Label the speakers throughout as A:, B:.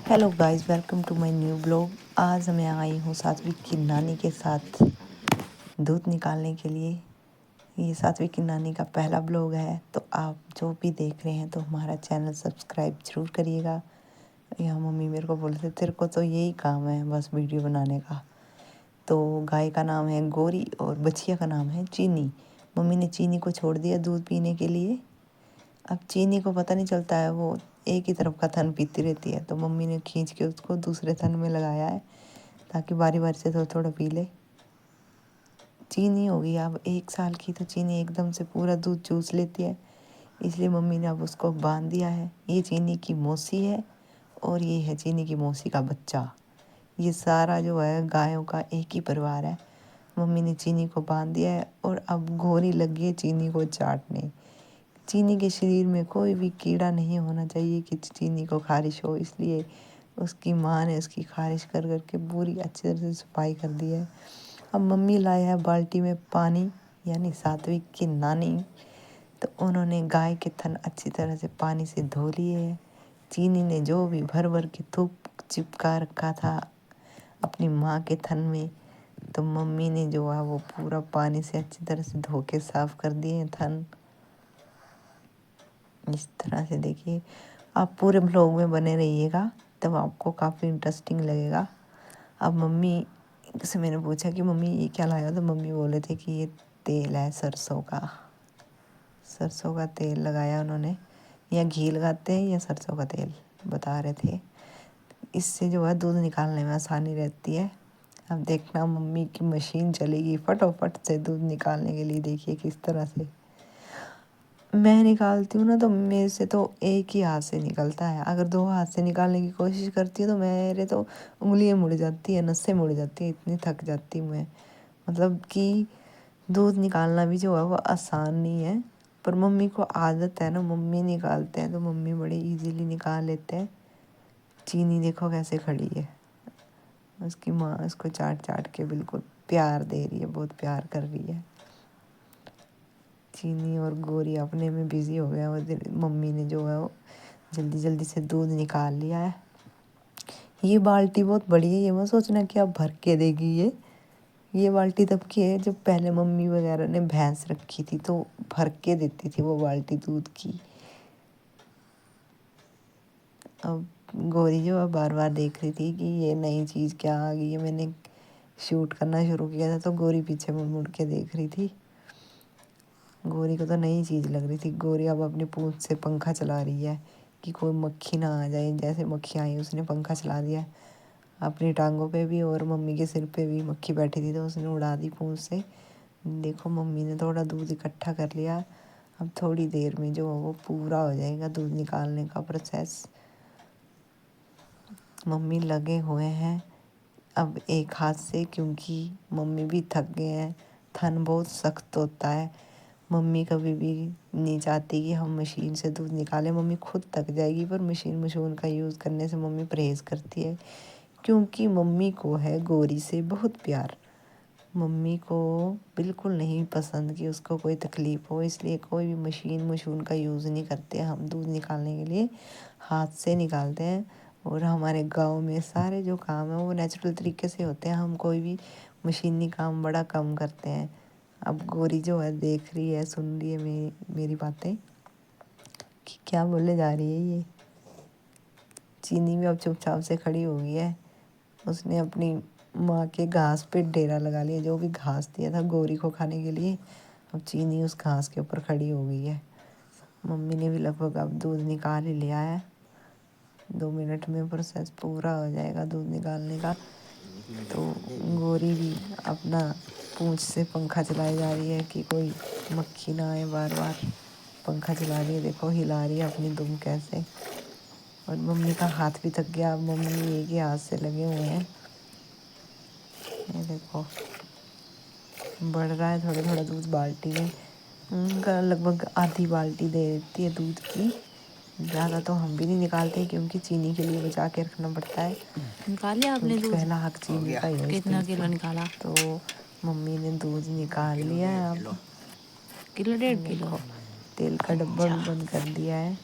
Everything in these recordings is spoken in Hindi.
A: Hello guys, welcome to my new blog. आज मैं आई हूँ सात्विक की नानी के साथ दूध निकालने के लिए। ये सात्विक की नानी का पहला ब्लॉग है, तो आप जो भी देख रहे हैं तो हमारा चैनल सब्सक्राइब ज़रूर करिएगा। यहाँ मम्मी मेरे को बोलते थे तेरे को तो यही काम है बस वीडियो बनाने का। तो गाय का नाम है गोरी और बछिया का नाम है चीनी। मम्मी ने चीनी को छोड़ दिया दूध पीने के लिए। अब चीनी को पता नहीं चलता है, वो एक ही तरफ का थन पीती रहती है, तो मम्मी ने खींच के उसको दूसरे थन में लगाया है ताकि बारी बारी से थोड़ा थोड़ा पी ले। चीनी हो गई अब 1 साल की, तो चीनी एकदम से पूरा दूध चूस लेती है, इसलिए मम्मी ने अब उसको बांध दिया है। ये चीनी की मौसी है और ये है चीनी की मौसी का बच्चा। ये सारा जो है गायों का एक ही परिवार है। मम्मी ने चीनी को बांध दिया है और अब घोरी लगी है चीनी को चाटने। चीनी के शरीर में कोई भी कीड़ा नहीं होना चाहिए कि चीनी को खारिश हो, इसलिए उसकी माँ ने उसकी खारिश कर करके पूरी अच्छी तरह से सफाई कर दी है। अब मम्मी लाए है बाल्टी में पानी, यानी सात्विक की नानी, तो उन्होंने गाय के थन अच्छी तरह से पानी से धो लिए है। चीनी ने जो भी भर भर के थूक चिपका रखा था अपनी माँ के थन में, तो मम्मी ने जो है वो पूरा पानी से अच्छी तरह से धो के साफ कर दिए थन। इस तरह से देखिए, आप पूरे ब्लॉग में बने रहिएगा, तब आपको काफ़ी इंटरेस्टिंग लगेगा। अब मम्मी से मैंने पूछा कि मम्मी ये क्या लाया, तो मम्मी बोले थे कि ये तेल है सरसों का तेल लगाया उन्होंने, या घी लगाते हैं या सरसों का तेल बता रहे थे। इससे जो है दूध निकालने में आसानी रहती है। अब देखना मम्मी की मशीन चलेगी फटाफट से दूध निकालने के लिए। देखिए किस तरह से मैं निकालती हूँ ना, तो मेरे से तो एक ही हाथ से निकलता है। अगर 2 हाथ से निकालने की कोशिश करती हूँ तो मेरे तो उंगलियाँ मुड़ जाती है, नसें मुड़ जाती है, इतनी थक जाती हूँ मैं। मतलब कि दूध निकालना भी जो है वो आसान नहीं है, पर मम्मी को आदत है ना, मम्मी निकालते हैं तो मम्मी बड़े इजीली निकाल लेते हैं। चीनी देखो कैसे खड़ी है, उसकी माँ उसको चाट चाट के बिल्कुल प्यार दे रही है, बहुत प्यार कर रही है। चीनी और गोरी अपने में बिज़ी हो गया। वो मम्मी ने जो है वो जल्दी जल्दी से दूध निकाल लिया है। ये बाल्टी बहुत बड़ी है, ये मैं सोचना कि आप भर के देगी। ये बाल्टी तब की है जब पहले मम्मी वगैरह ने भैंस रखी थी, तो भर के देती थी वो बाल्टी दूध की। अब गोरी जो है बार बार देख रही थी कि ये नई चीज़ क्या आ गई है। मैंने शूट करना शुरू किया था तो गोरी पीछे मुड़ मुड़ के देख रही थी। गोरी को तो नई चीज़ लग रही थी। गोरी अब अपनी पूंछ से पंखा चला रही है कि कोई मक्खी ना आ जाए। जैसे मक्खी आई उसने पंखा चला दिया अपनी टांगों पे भी, और मम्मी के सिर पे भी मक्खी बैठी थी तो उसने उड़ा दी पूंछ से। देखो मम्मी ने थोड़ा दूध इकट्ठा कर लिया। अब थोड़ी देर में जो वो पूरा हो जाएगा दूध निकालने का प्रोसेस। मम्मी लगे हुए हैं अब एक हाथ से, क्योंकि मम्मी भी थक गए हैं। थन बहुत सख्त होता है। मम्मी कभी भी नहीं चाहती कि हम मशीन से दूध निकालें। मम्मी खुद थक जाएगी, पर मशीन का यूज़ करने से मम्मी परहेज़ करती है, क्योंकि मम्मी को है गोरी से बहुत प्यार। मम्मी को बिल्कुल नहीं पसंद कि उसको कोई तकलीफ़ हो, इसलिए कोई भी मशीन का यूज़ नहीं करते। हम दूध निकालने के लिए हाथ से निकालते हैं, और हमारे गांव में सारे जो काम है वो नेचुरल तरीके से होते हैं। हम कोई भी मशीनी काम बड़ा कम करते हैं। अब गोरी जो है देख रही है, सुन रही है मेरी बातें कि क्या बोले जा रही है ये। चीनी भी अब चुपचाप से खड़ी हो गई है। उसने अपनी माँ के घास पे डेरा लगा लिया, जो भी घास दिया था गोरी को खाने के लिए। अब चीनी उस घास के ऊपर खड़ी हो गई है। मम्मी ने भी लगभग अब दूध निकाल ही लिया है। 2 मिनट में प्रोसेस पूरा हो जाएगा दूध निकालने का। तो गोरी भी अपना पूंछ से पंखा चलाई जा रही है कि कोई मक्खी ना आए। बार बार पंखा चला रही है, देखो हिला रही है अपनी दुम कैसे। और मम्मी का हाथ भी थक गया, अब मम्मी एक ही हाथ से लगे हुए हैं। ये देखो बढ़ रहा है थोड़ा थोड़ा दूध बाल्टी में। उनका लगभग आधी बाल्टी दे देती है दूध की। ज़्यादा तो हम भी नहीं निकालते क्योंकि चीनी के लिए बचा के रखना पड़ता है।
B: निकाल लिया आपने
A: क्योंकि
B: दूध?
A: पहला हक चीनी का ही है इस
B: कितना
A: दूध
B: किलो
A: पे।
B: निकाला?
A: तो मम्मी ने दूध निकाल लिया है। अब
B: किलो 1.5 किलो?
A: देखो तेल का डब्बा
B: अच्छा।
A: भी बंद कर दिया है।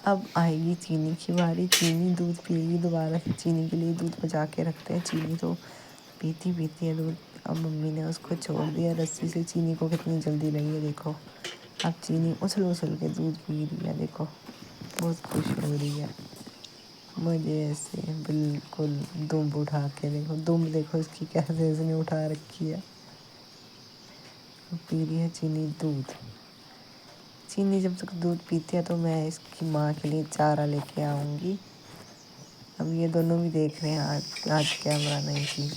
A: अब आएगी चीनी की बारी। चीनी दूध पिएगी दोबारा से। चीनी के लिए दूध बचा के रखते हैं। चीनी तो पीती है दूध। अब मम्मी ने उसको छोड़ दिया रस्सी से। चीनी को कितनी जल्दी लगी है देखो। अब चीनी उछल के दूध पी रही है देखो। बहुत खुश हो रही है मजे से, बिल्कुल दुम उठा के देखो। दुम देखो इसकी कैसे इसने उठा रखी है। पी रही है चीनी दूध। चीनी जब तक दूध पीती है तो मैं इसकी माँ के लिए चारा लेके आऊँगी। अब ये दोनों भी देख रहे हैं आज कैमरा नहीं थी।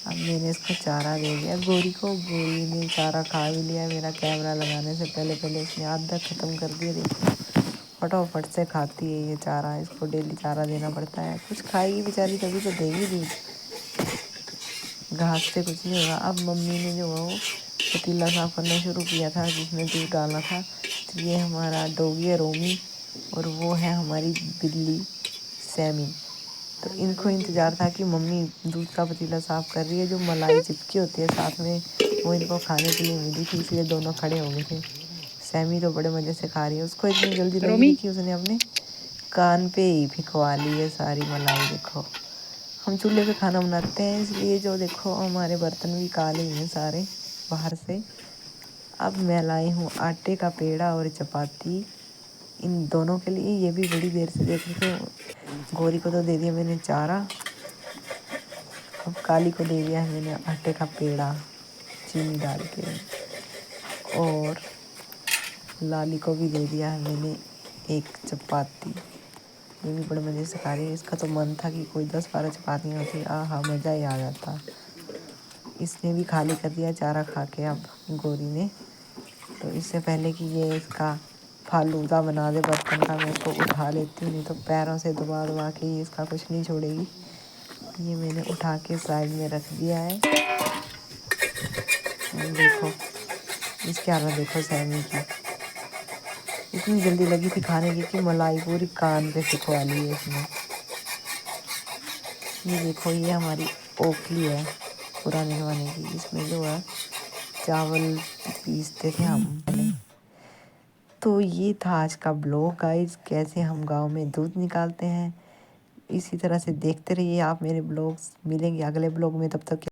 A: अब मैंने इसको चारा दे दिया गोरी को। गोरी ने चारा खा भी लिया। मेरा कैमरा लगाने से पहले इसने आधा ख़त्म कर दिया देखो। फटाफट से खाती है ये चारा। इसको डेली चारा देना पड़ता है। कुछ खाएगी बेचारी तभी तो देगी दूध। घास से कुछ नहीं होगा। अब मम्मी ने जो है वो पतीला साफ करना शुरू किया था जिसमें दूध डालना था। तो ये हमारा डॉगी है रोमी और वो है हमारी बिल्ली सैमी। तो इनको इंतज़ार था कि मम्मी दूध का पतीला साफ़ कर रही है। जो मलाई चिपकी होती है साथ में वो इनको खाने के लिए मिली थी, इसलिए दोनों खड़े हो गए थे। सैमी तो बड़े मज़े से खा रही है। उसको इतनी जल्दी लगी थी कि उसने अपने कान पे ही फिकवा ली है सारी मलाई देखो। हम चूल्हे पे खाना बनाते हैं इसलिए जो देखो हमारे बर्तन भी काले ही हैं सारे बाहर से। अब मैं लाई हूँ आटे का पेड़ा और चपाती इन दोनों के लिए। ये भी बड़ी देर से देख रहे थे। गोरी को तो दे दिया मैंने चारा। अब काली को दे दिया है मैंने आटे का पेड़ा चीनी डाल के। और लाली को भी दे दिया है मैंने एक चपाती। ये भी बड़े मज़े से खा रही है। इसका तो मन था कि कोई 10-12 चपातियाँ होती। आहा मज़ा ही आ जाता। इसने भी खाली कर दिया चारा खा के अब गोरी ने। तो इससे पहले कि ये इसका फालूदा बना दे बर्तन का मैं इसको उठा लेती हूँ। नहीं तो पैरों से दबा के ये इसका कुछ नहीं छोड़ेगी। ये मैंने उठा के साइड में रख दिया है। देखो इसकी हालत देखो सैमी की। इतनी जल्दी लगी थी खाने की कि मलाई पूरी कान पे फिकवा ली है इसने। ये देखो ये हमारी ओखली है पुराने ज़माने की। इसमें जो है चावल पीसते थे हम पहले। तो ये था आज का ब्लॉग गाइस, कैसे हम गांव में दूध निकालते हैं। इसी तरह से देखते रहिए आप मेरे ब्लॉग्स। मिलेंगे अगले ब्लॉग में, तब तक